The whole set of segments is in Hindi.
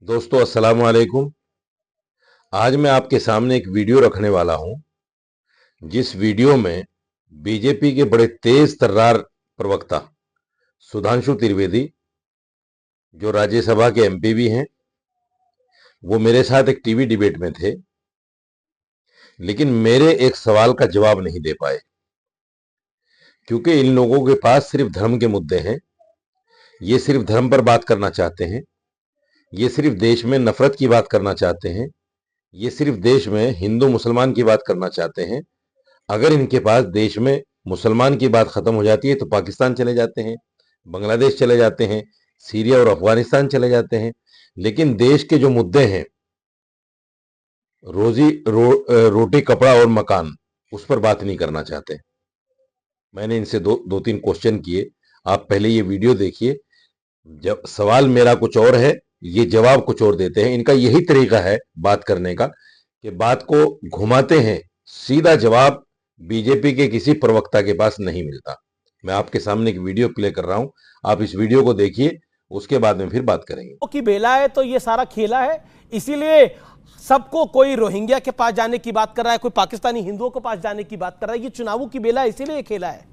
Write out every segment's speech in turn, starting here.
दोस्तों अस्सलाम वालेकुम। आज मैं आपके सामने एक वीडियो रखने वाला हूं, जिस वीडियो में बीजेपी के बड़े तेज तर्रार प्रवक्ता सुधांशु त्रिवेदी, जो राज्यसभा के एमपी भी हैं, वो मेरे साथ एक टीवी डिबेट में थे, लेकिन मेरे एक सवाल का जवाब नहीं दे पाए, क्योंकि इन लोगों के पास सिर्फ धर्म के मुद्दे हैं। ये सिर्फ धर्म पर बात करना चाहते हैं, ये सिर्फ देश में नफरत की बात करना चाहते हैं, ये सिर्फ देश में हिंदू मुसलमान की बात करना चाहते हैं। अगर इनके पास देश में मुसलमान की बात खत्म हो जाती है तो पाकिस्तान चले जाते हैं, बांग्लादेश चले जाते हैं, सीरिया और अफगानिस्तान चले जाते हैं। लेकिन देश के जो मुद्दे हैं, रोटी कपड़ा और मकान, उस पर बात नहीं करना चाहते। मैंने इनसे दो तीन क्वेश्चन किए। आप पहले ये वीडियो देखिए। जब सवाल मेरा कुछ और है, ये जवाब कुछ और देते हैं। इनका यही तरीका है बात करने का कि बात को घुमाते हैं। सीधा जवाब बीजेपी के किसी प्रवक्ता के पास नहीं मिलता। मैं आपके सामने एक वीडियो प्ले कर रहा हूं, आप इस वीडियो को देखिए, उसके बाद में फिर बात करेंगे। की बेला है तो ये सारा खेला है, इसीलिए सबको कोई रोहिंग्या के पास जाने की बात कर रहा है, कोई पाकिस्तानी हिंदुओं के पास जाने की बात कर रहा है। ये चुनावों की बेला है, इसीलिए खेला है।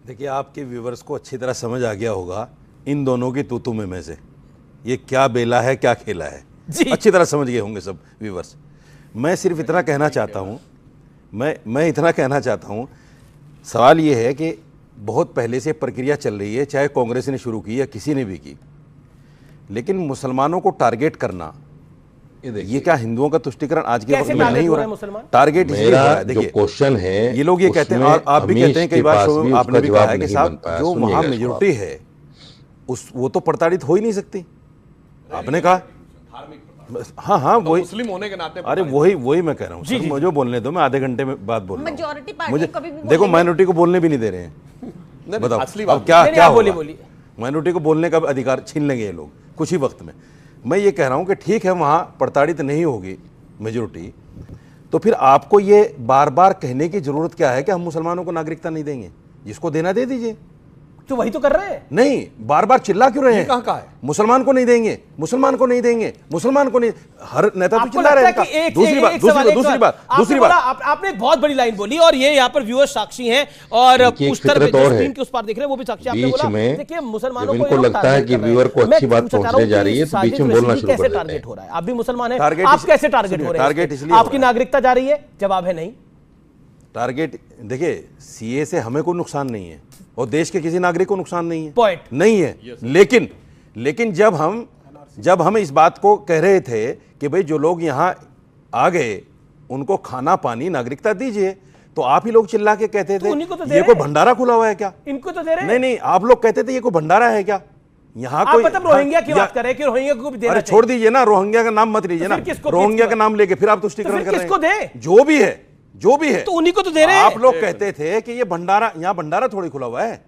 देखिए, आपके व्यूवर्स को अच्छी तरह समझ आ गया होगा इन दोनों की तू में से ये क्या बेला है, क्या खेला है। अच्छी तरह समझ गए होंगे सब व्यूवर्स। मैं सिर्फ इतना कहना चाहता हूँ, मैं इतना कहना चाहता हूँ, सवाल ये है कि बहुत पहले से प्रक्रिया चल रही है, चाहे कांग्रेस ने शुरू की या किसी ने भी की, लेकिन मुसलमानों को टारगेट करना, ये क्या हिंदुओं का तुष्टिकरण आज के वक्त में नहीं हो रहा है। टारगेट देखिए, क्वेश्चन है, ये लोग ये कहते हैं, और आप भी कहते हैं, कई बार आपने भी कहा है कि साहब जो वहां मेजोरिटी है वो तो प्रताड़ित हो ही नहीं सकती। आपने कहा हाँ वही मुस्लिम होने के नाते, अरे वही मैं कह रहा हूँ। मुझे बोलने दो, मैं आधे घंटे में बात बोल रहा हूँ। मुझे देखो, माइनॉरिटी को बोलने भी नहीं दे रहे हैं। बताओ अब क्या बोलिए। माइनॉरिटी को बोलने का अधिकार छीन लेंगे ये लोग कुछ ही वक्त में। मैं ये कह रहा हूँ कि ठीक है, वहाँ प्रताड़ित नहीं होगी मेजोरिटी, तो फिर आपको ये बार बार कहने की जरूरत क्या है कि हम मुसलमानों को नागरिकता नहीं देंगे? जिसको देना दे दीजिए। तो वही तो कर रहे हैं। नहीं, बार बार चिल्ला क्यों रहे हैं? कहाँ है? मुसलमान को नहीं देंगे, मुसलमान को नहीं देंगे, मुसलमान को नहीं। हर नेता तो चिल्ला रहे हैं। दूसरी बात आपने एक बहुत बड़ी लाइन बोली, और ये यहाँ पर व्यूअर्स साक्षी हैं, और स्क्रीन के उस पार देख रहे हैं, वो भी साक्षी। आपने बोला देखिए, मुसलमानों को लगता है कि व्यूअर को अच्छी बात पहुंचने जा रही है तो बीच में बोलना शुरू कर देते हैं। टारगेट हो रहा है, आप भी मुसलमान हैं, आप कैसे टारगेट हो रहे हैं? टारगेट इसलिए आपकी नागरिकता जा रही है, जवाब है नहीं। टारगेट देखिए, सीए से हमें कोई नुकसान नहीं है और देश के किसी नागरिक को नुकसान नहीं है, पॉइंट नहीं है। लेकिन जब हम इस बात को कह रहे थे कि भाई जो लोग यहां आ गए उनको खाना पानी नागरिकता दीजिए, तो आप ही लोग चिल्ला के कहते थे ये कोई भंडारा खुला हुआ है क्या? इनको तो दे रहे हैं। नहीं, आप लोग कहते थे ये कोई भंडारा है क्या? यहाँ कोई मतलब रोहिंग्या की बात कर रहे हैं कि रोहिंग्या को भी देना चाहिए। छोड़ दीजिए ना, रोहिंग्या का नाम मत लीजिए ना। रोहिंग्या का नाम लेके फिर आप तुष्टिकरण कर रहे हैं। किसको दे? जो भी है तो उन्हीं को तो दे रहे हैं। आप लोग कहते थे कि ये भंडारा, यहां भंडारा थोड़ी खुला हुआ है।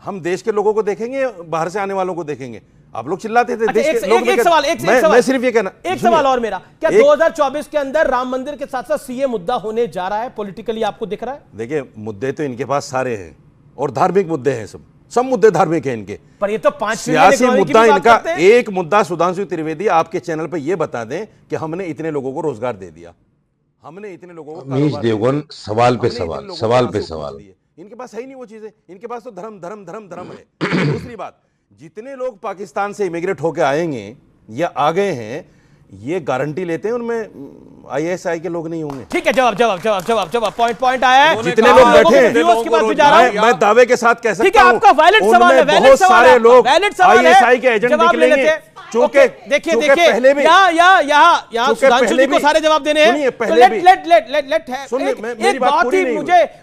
हम देश के लोगों को देखेंगे, बाहर से आने वालों को देखेंगे। आप लोग चिल्लाते थे। एक सवाल मैं सिर्फ ये कहना, एक सवाल और मेरा, क्या 2024 के अंदर राम मंदिर के साथ साथ सीए मुद्दा होने जा रहा है? पॉलिटिकली आपको दिख रहा है? देखिए, मुद्दे तो इनके पास सारे हैं, और धार्मिक मुद्दे हैं, सब मुद्दे धार्मिक हैं इनके। पर ये तो 5 सियासी मुद्दा इनका, एक मुद्दा सुधांशु त्रिवेदी आपके चैनल पर यह बता दें कि हमने इतने लोगों को रोजगार दे दिया, हमने इतने लोगों को। अमीश देवगन सवाल पे सवाल इनके पास है ही नहीं वो चीजें। इनके पास तो धर्म है। दूसरी बात, जितने लोग पाकिस्तान से इमिग्रेट होकर आएंगे या आ गए हैं, ये गारंटी लेते हैं उनमें आईएसआई के लोग नहीं होंगे। ठीक है, जवाब पॉइंट आया है। जितने लोग बैठे हैं, मैं दावे के साथ कह सकता हूं, आपका वैलिड सवाल है, बहुत सारे लोग आईएसआई के एजेंट निकलेंगे। देखिए पहले भी यहाँ सुधांशु जी को सारे जवाब देने हैं। एक बात ही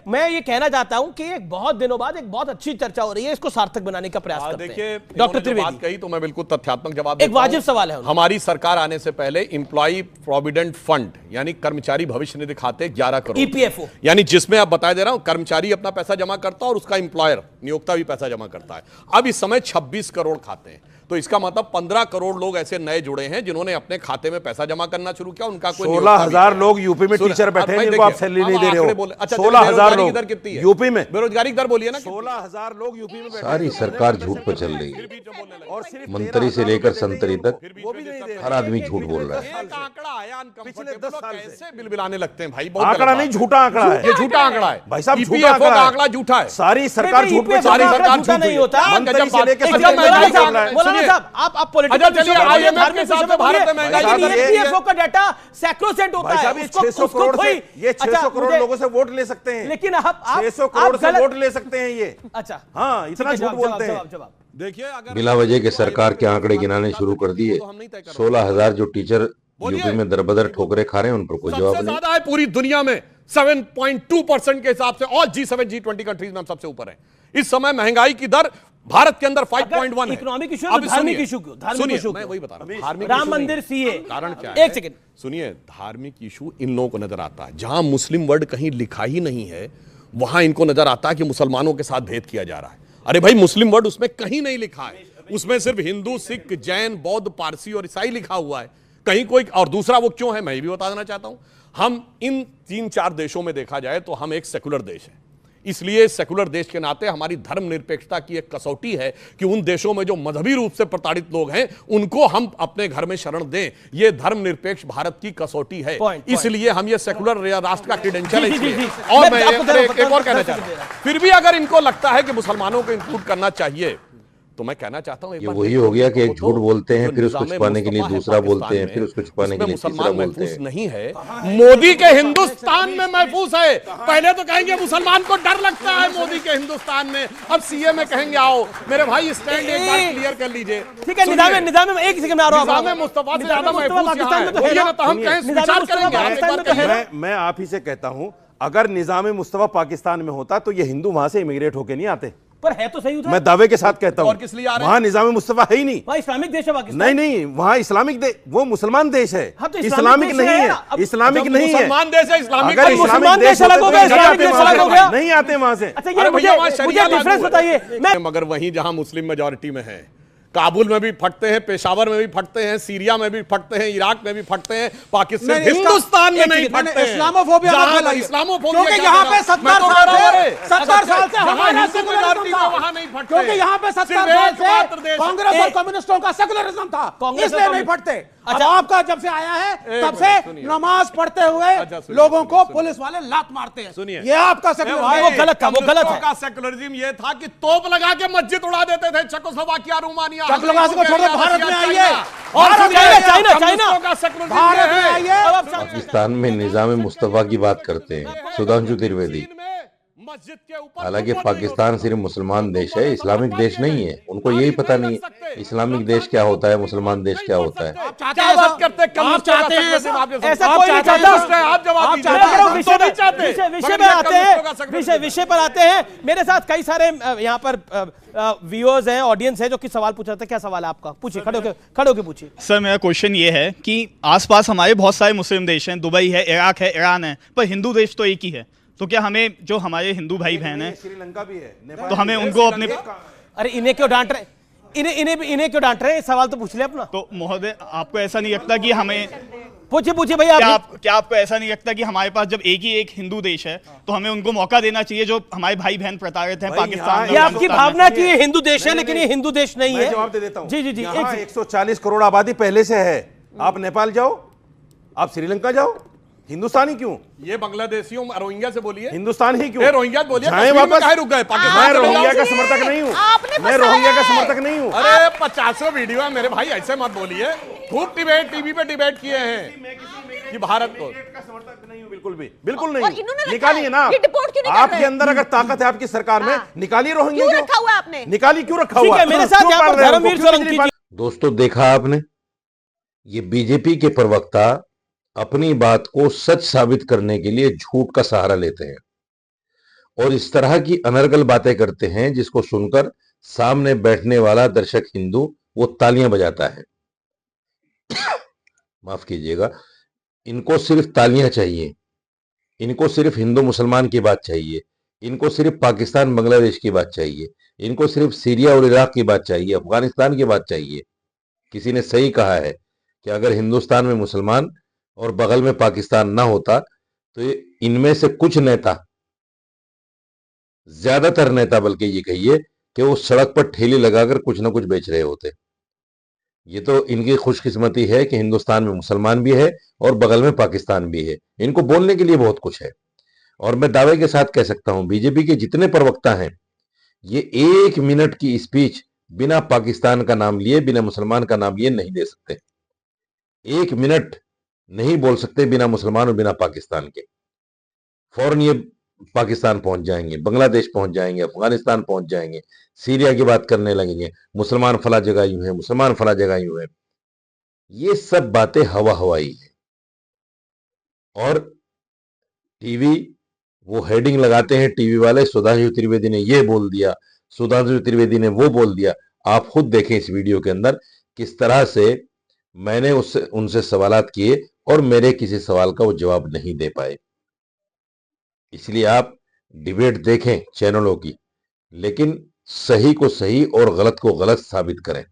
मैं ये कहना चाहता हूं कि एक बहुत दिनों बाद एक बहुत अच्छी चर्चा हो रही है, इसको सार्थक बनाने का प्रयास करते हैं। डॉक्टर त्रिवेदी बात कही तो मैं बिल्कुल तथ्यात्मक जवाब देता हूं। एक वाजिब सवाल है। हमारी सरकार आने से पहले इंप्लॉई प्रोविडेंट फंड यानी कर्मचारी भविष्य निधि खाते 11 करोड़ ईपीएफओ, यानी जिसमें आप बता दे रहा हूं कर्मचारी अपना पैसा जमा करता है और उसका इंप्लॉयर नियोक्ता भी पैसा जमा करता है। अब इस समय 26 करोड़ खाते हैं। तो इसका मतलब 15 करोड़ लोग ऐसे नए जुड़े हैं जिन्होंने अपने खाते में पैसा जमा करना शुरू किया। उनका कोई 16,000 लोग यूपी में टीचर बैठे हैं जिनको आप सैलरी नहीं दे रहे हो। 16,000 लोग दर कितनी है यूपी में? बेरोजगारी दर बोलिए ना। 16,000 लोग यूपी में बैठे। सारी सरकार झूठ पर चल रही है, और सिर्फ मंत्री से लेकर संतरी तक वो भी नहीं दे रहे। हर आदमी झूठ बोल रहा है। एक आंकड़ा आया पिछले 10 साल से। कैसे बिलबिलाने लगते हैं भाई। आंकड़ा नहीं, झूठा आंकड़ा है। ये झूठा आंकड़ा है भाई साहब, झूठा EPFO का आंकड़ा आंकड़ा झूठा है। सारी सरकार झूठ पे, सारी सरकार झूठा नहीं होता। मंत्री से लेकर एक संतरी मौलाना तक चल रहा है। साहब आप पॉलिटिकल अच्छा, चलिए, IMF के हिसाब से भारत में महंगाई साहब, ये- EPFO का डाटा सैक्रोसेंट होता भाई है। साहब, ये उसको- 600 उसको करोड़ से, कोई- ये 600 अच्छा, करोड़ मुझे- लोगों से वोट ले सकते हैं। लेकिन आप 600 करोड़ से वोट ले सकते हैं ये। अच्छा, हाँ, इतना ठीक है, झूठ बोलते हैं। जवाब। देखिए, अगर बिला वजह के सरकार के आंकड़े गिनाने शुरू कर दिए। 16,000 जो टीचर यूपी में दरबदर ठोकरे खा रहे हैं, उन पर कोई जवाब सबसे नहीं। ज्यादा है पूरी दुनिया में 7.2% के हिसाब से, और G7 G20 कंट्रीज में हम सबसे ऊपर हैं। इस समय महंगाई की दर भारत के अंदर 5.1 है। इकोनॉमिक इशू है, अब तो धार्मिक सुनिए, इशू क्यों? धार्मिक सुनिए, इशू मैं क्यों? वही बता रहा हूं। धार्मिक राम इशू नहीं मंदिर है। सीए। कारण क्या एक है? सेकंड। सुनिए, धार्मिक इशू इन लोगों को नजर आता है जहां मुस्लिम वर्ड कहीं लिखा ही नहीं है, वहां इनको नजर आता है कि मुसलमानों के साथ भेद किया जा रहा है। अरे भाई, मुस्लिम वर्ड उसमें कहीं नहीं लिखा है, उसमें सिर्फ हिंदू, सिख, जैन, बौद्ध, पारसी और ईसाई लिखा हुआ है। कहीं कोई और दूसरा वो क्यों है, मैं भी बता देना चाहता हूं। हम इन 3-4 देशों में देखा जाए तो हम एक सेकुलर देश है, इसलिए सेकुलर देश के नाते हमारी धर्मनिरपेक्षता की एक कसौटी है कि उन देशों में जो मजहबी रूप से प्रताड़ित लोग हैं उनको हम अपने घर में शरण दें। ये धर्मनिरपेक्ष भारत की कसौटी है। इसलिए हम ये सेकुलर राष्ट्र का क्रेडेंशियल है इसलिए। और मैं एक और कहना चाहता हूं, फिर भी अगर इनको लगता है कि मुसलमानों को इंक्लूड करना चाहिए, तो मैं कहना चाहता हूं ये वही हो गया कि एक झूठ बोलते हैं, फिर उसको छुपाने के लिए दूसरा बोलते हैं, फिर उसको छुपाने के लिए तीसरा बोलते हैं। नहीं है, मोदी के हिंदुस्तान में महफूज है। पहले तो कहेंगे मुसलमान को डर लगता है मोदी के हिंदुस्तान में, अब सीए में कहेंगे आओ मेरे भाई स्टैंड एक बार क्लियर कर लीजिए। ठीक है, निजाम में एक सेकंड में आ रहा हूं। निजाम मुस्तफा से ज्यादा महफूज पाकिस्तान में तो है ना, तो हम कहें विचार करेंगे। मैं आप ही से कहता हूं, अगर निजाम मुस्तफा पाकिस्तान में होता तो ये हिंदू वहां से इमिग्रेट होके नहीं आते। पर है तो सही उधर। मैं दावे के साथ कहता हूं, और किस लिए आ रहे हैं? वहां निजाम मुस्तफा है ही नहीं। वहाँ इस्लामिक देश है पाकिस्तान। नहीं नहीं, वहां इस्लामिक देश, वो मुसलमान देश है। हाँ, तो इस्लामिक देश नहीं है है, ना। अब इस्लामिक नहीं है। मुसलमान देश है, इस्लामिक अगर मुसलमान देश अलग हो होते गया, तो इस्लामिक देश अलग हो गया। नहीं आते वहां से। अच्छा, ये मुझे डिफरेंस बताइए। मैं मगर वहीं जहां मुस्लिम मेजॉरिटी में है, काबुल में भी फटते हैं, पेशावर में भी फटते हैं, सीरिया में भी फटते हैं, इराक में भी फटते हैं, पाकिस्तान हिंदुस्तान में नहीं फटते हैं। इस्लामोफोबिया क्योंकि यहाँ पे 70 साल से हमारा सेकुलरिज्म था, वहां नहीं फटते, क्योंकि यहाँ पे 70 साल से कांग्रेस और कम्युनिस्टों का सेकुलरिज्म था, इसलिए नहीं फटते। अच्छा, आपका जब से आया है तब से नमाज पढ़ते हुए लोगों को पुलिस वाले लात मारते हैं। सुनिए, ये आपका सेकुलरिज्म। वो गलत था, वो गलत है। का सेकुलरिज्म ये था कि तोप लगा के मस्जिद उड़ा देते थे। चेकोस्लोवाकिया, रोमानिया, चेकोस्लोवाकिया को छोड़ो, भारत में आइए। और चाइना का सेकुलरिज्म भारत में आइए। पाकिस्तान में निजाम मुस्तफा की बात करते हैं सुधांशु त्रिवेदी। मस्जिद के ऊपर हालांकि पाकिस्तान सिर्फ मुसलमान देश है, इस्लामिक देश नहीं है। उनको यही पता नहीं है इस्लामिक देश क्या होता है, मुसलमान देश क्या होता है। क्या बात करते हैं? आप चाहते हैं ऐसा? ऐसा कोई नहीं चाहता। आप जवाब दीजिए। विषय पर आते हैं। मेरे साथ कई सारे यहाँ पर व्यूअर्स हैं, ऑडियंस है जो कि सवाल पूछ रहे थे। क्या सवाल है आपका? पूछिए, खड़े होके पूछिए। सर, मेरा क्वेश्चन ये है कि आसपास हमारे बहुत सारे मुस्लिम देश हैं, दुबई है, इराक है, ईरान है, पर हिंदू देश तो एक ही है। तो क्या हमें जो हमारे हिंदू भाई बहन हैं, श्रीलंका भी है, तो हमें उनको अपने अरे इन्हें क्यों डांट रहे? इन्हें क्यों डांट रहे हैं? सवाल तो पूछ ले अपना। तो महोदय, आपको ऐसा नहीं लगता कि हमें पूछिए भैया, क्या आपको ऐसा नहीं लगता कि हमारे पास जब एक हिंदू देश है तो हमें उनको मौका देना चाहिए जो हमारे भाई बहन प्रताड़ित हैं पाकिस्तान में? ये आपकी भावना की ये हिंदू देश है, लेकिन ये हिंदू देश नहीं है। जवाब दे देता हूं। जी 140 करोड़ आबादी पहले से है। आप नेपाल जाओ, आप श्रीलंका जाओ, हिंदुस्तानी क्यों? ये बांग्लादेशियों रोहिंग्या से बोलिए, हिंदुस्तान ही क्यों? रोहिंग्या बोलिए, वापस रुक गए? मैं रोहिंग्या का समर्थक नहीं हूँ, मैं रोहिंग्या का समर्थक नहीं हूँ। अरे 50 वीडियो है मेरे भाई, ऐसे मत बोलिए। खूब डिबेट टीवी पे डिबेट किए हैं कि भारत को समर्थक नहीं हूँ, बिल्कुल नहीं। निकालिए ना, आपके अंदर अगर ताकत है आपकी सरकार में, निकालिए रोहिंग्या। क्यों रखा हुआ है आपने? निकालिए, क्यों रखा हुआ है? मेरे साथ यहाँ पर धर्मवीर सोलंकी। दोस्तों, देखा आपने, ये बीजेपी के प्रवक्ता अपनी बात को सच साबित करने के लिए झूठ का सहारा लेते हैं और इस तरह की अनर्गल बातें करते हैं जिसको सुनकर सामने बैठने वाला दर्शक हिंदू वो तालियां बजाता है। माफ कीजिएगा, इनको सिर्फ तालियां चाहिए, इनको सिर्फ हिंदू मुसलमान की बात चाहिए, इनको सिर्फ पाकिस्तान बांग्लादेश की बात चाहिए। इनको सिर्फ सीरिया और इराक की बात चाहिए, अफगानिस्तान की बात चाहिए। किसी ने सही कहा है कि अगर हिंदुस्तान में मुसलमान और बगल में पाकिस्तान ना होता तो इनमें से कुछ नेता, ज्यादातर नेता बल्कि ये कहिए कि वो सड़क पर ठेले लगाकर कुछ ना कुछ बेच रहे होते। ये तो इनकी खुशकिस्मती है कि हिंदुस्तान में मुसलमान भी है और बगल में पाकिस्तान भी है। इनको बोलने के लिए बहुत कुछ है। और मैं दावे के साथ कह सकता हूं, बीजेपी के जितने प्रवक्ता हैं, ये 1 मिनट की स्पीच बिना पाकिस्तान का नाम लिए, बिना मुसलमान का नाम लिए नहीं दे सकते। 1 मिनट नहीं बोल सकते बिना मुसलमान और बिना पाकिस्तान के। फौरन ये पाकिस्तान पहुंच जाएंगे, बांग्लादेश पहुंच जाएंगे, अफगानिस्तान पहुंच जाएंगे, सीरिया की बात करने लगेंगे, मुसलमान फला जगह यूं है, मुसलमान फला जगह यूं है। ये सब बातें हवा हवाई है। और टीवी, वो हेडिंग लगाते हैं टीवी वाले, सुधांशु त्रिवेदी ने ये बोल दिया, सुधांशु त्रिवेदी ने वो बोल दिया। आप खुद देखें इस वीडियो के अंदर किस तरह से मैंने उनसे सवालात किए और मेरे किसी सवाल का वो जवाब नहीं दे पाए। इसलिए आप डिबेट देखें चैनलों की, लेकिन सही को सही और गलत को गलत साबित करें।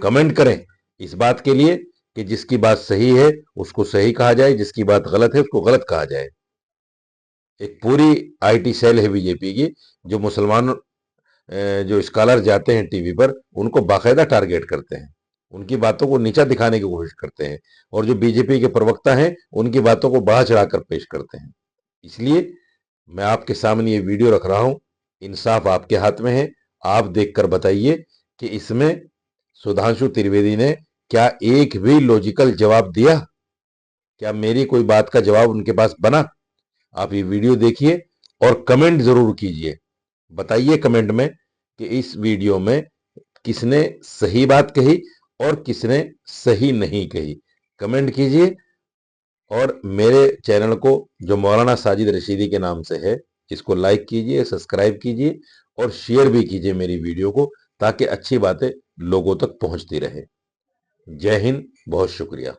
कमेंट करें इस बात के लिए कि जिसकी बात सही है उसको सही कहा जाए, जिसकी बात गलत है उसको गलत कहा जाए। एक पूरी आईटी सेल है बीजेपी की, जो मुसलमान जो स्कॉलर जाते हैं टीवी पर, उनको बाकायदा टारगेट करते हैं, उनकी बातों को नीचा दिखाने की कोशिश करते हैं, और जो बीजेपी के प्रवक्ता हैं उनकी बातों को बढ़ा चढ़ाकर पेश करते हैं। इसलिए मैं आपके सामने ये वीडियो रख रहा हूं। इंसाफ आपके हाथ में है। आप देखकर बताइए कि इसमें सुधांशु त्रिवेदी ने क्या एक भी लॉजिकल जवाब दिया? क्या मेरी कोई बात का जवाब उनके पास बना? आप ये वीडियो देखिए और कमेंट जरूर कीजिए। बताइए कमेंट में कि इस वीडियो में किसने सही बात कही और किसने सही नहीं कही। कमेंट कीजिए और मेरे चैनल को, जो मौलाना साजिद रशीदी के नाम से है, इसको लाइक कीजिए, सब्सक्राइब कीजिए और शेयर भी कीजिए मेरी वीडियो को, ताकि अच्छी बातें लोगों तक पहुंचती रहे। जय हिंद, बहुत शुक्रिया।